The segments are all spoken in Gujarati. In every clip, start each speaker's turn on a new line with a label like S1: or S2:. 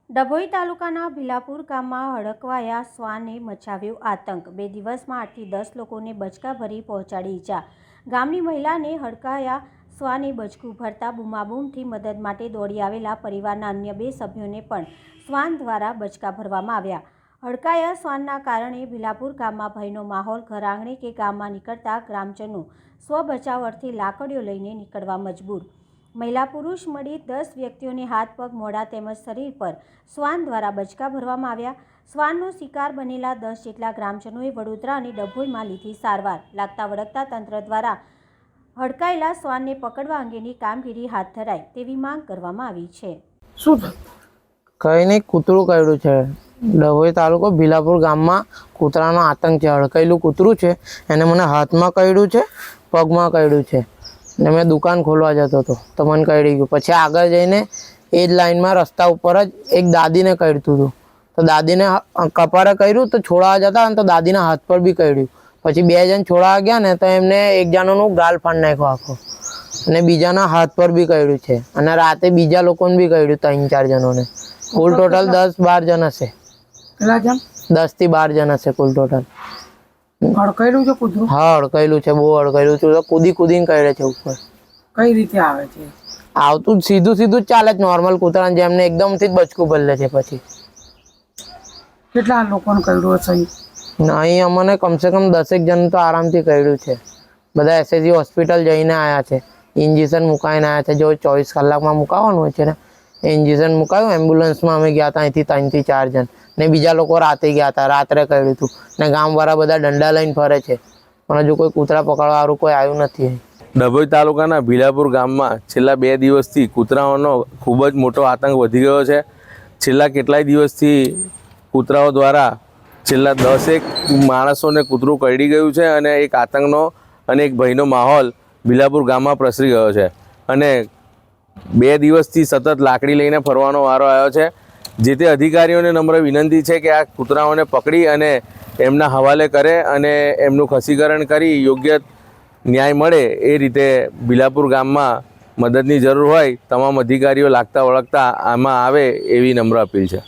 S1: ડભોઈ તાલુકાના ભીલાપુર ગામમાં હડકવાયા શ્વાને મચાવ્યો આતંક। 2 દિવસમાં 8 થી 10 લોકોને બચકા ભરી પહોંચાડી ઈજા। ગામની મહિલાને હડકાયા શ્વાને બચકું ભરતા બૂમાબૂમથી મદદ માટે દોડી આવેલા પરિવારના અન્ય 2 સભ્યોને પણ શ્વાન દ્વારા બચકા ભરવામાં આવ્યા। હડકાયા શ્વાનના કારણે ભીલાપુર ગામમાં ભયનો માહોલ। ઘર આંગણે કે ગામમાં નીકળતા ગ્રામજનો સ્વ બચાવ અર્થે લાકડીઓ લઈને નીકળવા મજબૂર। મહિલા પુરુષ મળી 10 વ્યક્તિઓને હાથ પગ મોઢા તેમજ શરીર પર શ્વાન દ્વારા બચકા ભરવામાં આવ્યા। શ્વાનનો શિકાર બનેલા 10 જેટલા ગ્રામજનોએ વડોદરા અને ડભોઈમાં લીધી સારવાર। લાગતા વળગતા તંત્ર દ્વારા હડકાયેલા શ્વાનને પકડવા અંગેની કામગીરી હાથ ધરાય તેવી માંગ કરવામાં આવી છે।
S2: શું કઈ નહીં, કૂતરું કર્યું છે। ડભોઈ તાલુકો ભીલાપુર ગામમાં કૂતરાનો આતંક છે। હડકાયેલું કૂતરું છે, એને મને હાથમાં કર્યું છે, પગમાં કર્યું છે ને મેં દુકાન ખોલવા જતો હતો તો મને કરડી ગયું। પછી આગળ જઈને એ જ લાઈનમાં રસ્તા ઉપર જ એક દાદીને કરતું હતું તો દાદીને કપાળે કર્યું તો છોડાવા જતા તો દાદીના હાથ પર બી કર્યું। પછી 2 જણ છોડાવા ગયા ને તો એમને એક જણાનું ગાલ ફાડી નાખ્યો આખો અને બીજાના હાથ પર બી કર્યું છે અને રાતે બીજા લોકોને બી કર્યું 3-4 જણોને। કુલ ટોટલ 10-12 જણ હશે। 10 થી 12 જણ હશે કુલ ટોટલ।
S3: હડકાયેલું છે કૂતરું?
S2: હા, હડકાયેલું છે, બહુ હડકાયેલું છે। તો કૂદીને કરે છે ઉપર।
S3: કઈ રીતે આવે છે?
S2: આવતું સીધું જ ચાલે છે નોર્મલ કૂતરા જેમને એકદમથી જ બચકું ભરી લે છે। પછી
S3: કેટલા લોકોને કર્યું હશે?
S2: અહીં અમને કમસે કમ 10 જણ તો આરામથી કર્યું છે। બધા એસએસજી હોસ્પિટલ જઈને આવ્યા છે, ઇન્જેક્શન મુકાઈને આવ્યા છે। જો 24 કલાકમાં મુકાવવાનું હોય છે ને એ ઇન્જેક્શન મુકાયું। એમ્બ્યુલન્સમાં અમે ગયા હતા અહીંથી 3 થી 4 જણ ને બીજા લોકો રાતે ગયા હતા, રાત્રે કર્યું હતું ને ગામવાળા બધા દંડા લઈને ફરે છે પણ હજુ કોઈ કૂતરા પકડવાવાળું કોઈ આવ્યું નથી।
S4: ડભોઈ તાલુકાના ભીલાપુર ગામમાં છેલ્લા 2 દિવસથી કૂતરાઓનો ખૂબ જ મોટો આતંક વધી ગયો છે। છેલ્લા કેટલાય દિવસથી કૂતરાઓ દ્વારા છેલ્લા 10 માણસોને કૂતરું કરડી ગયું છે અને એક આતંકનો અને એક ભયનો માહોલ ભીલાપુર ગામમાં પ્રસરી ગયો છે અને 2 દિવસથી સતત લાકડી લઈને ફરવાનો વારો આવ્યો છે। જે તે અધિકારીઓને નમ્ર વિનંતી છે કે આ કૂતરાઓને પકડી અને એમના હવાલે કરે અને એમનું ખસીકરણ કરી યોગ્ય ન્યાય મળે એ રીતે ભીલાપુર ગામમાં મદદની જરૂર હોય તમામ અધિકારીઓ લાગતા વળગતા આમાં આવે એવી નમ્ર અપીલ છે।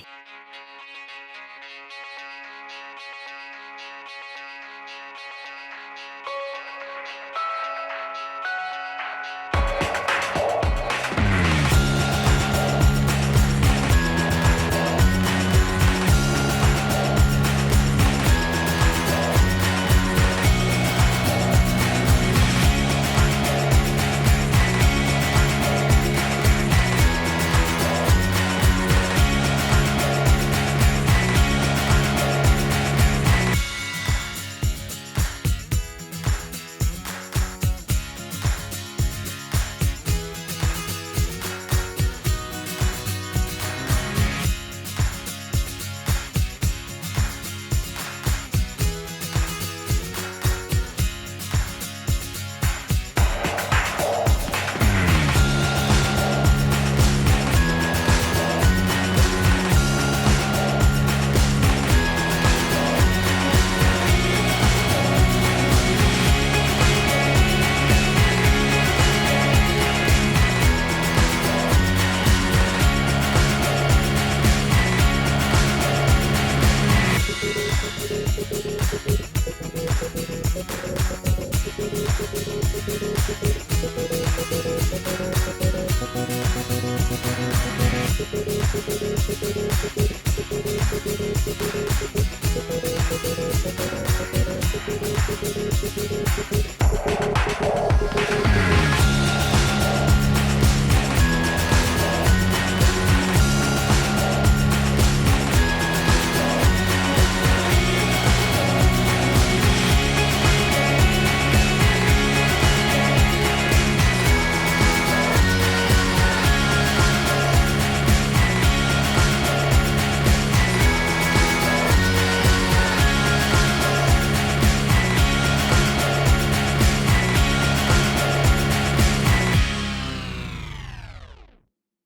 S1: Thank you.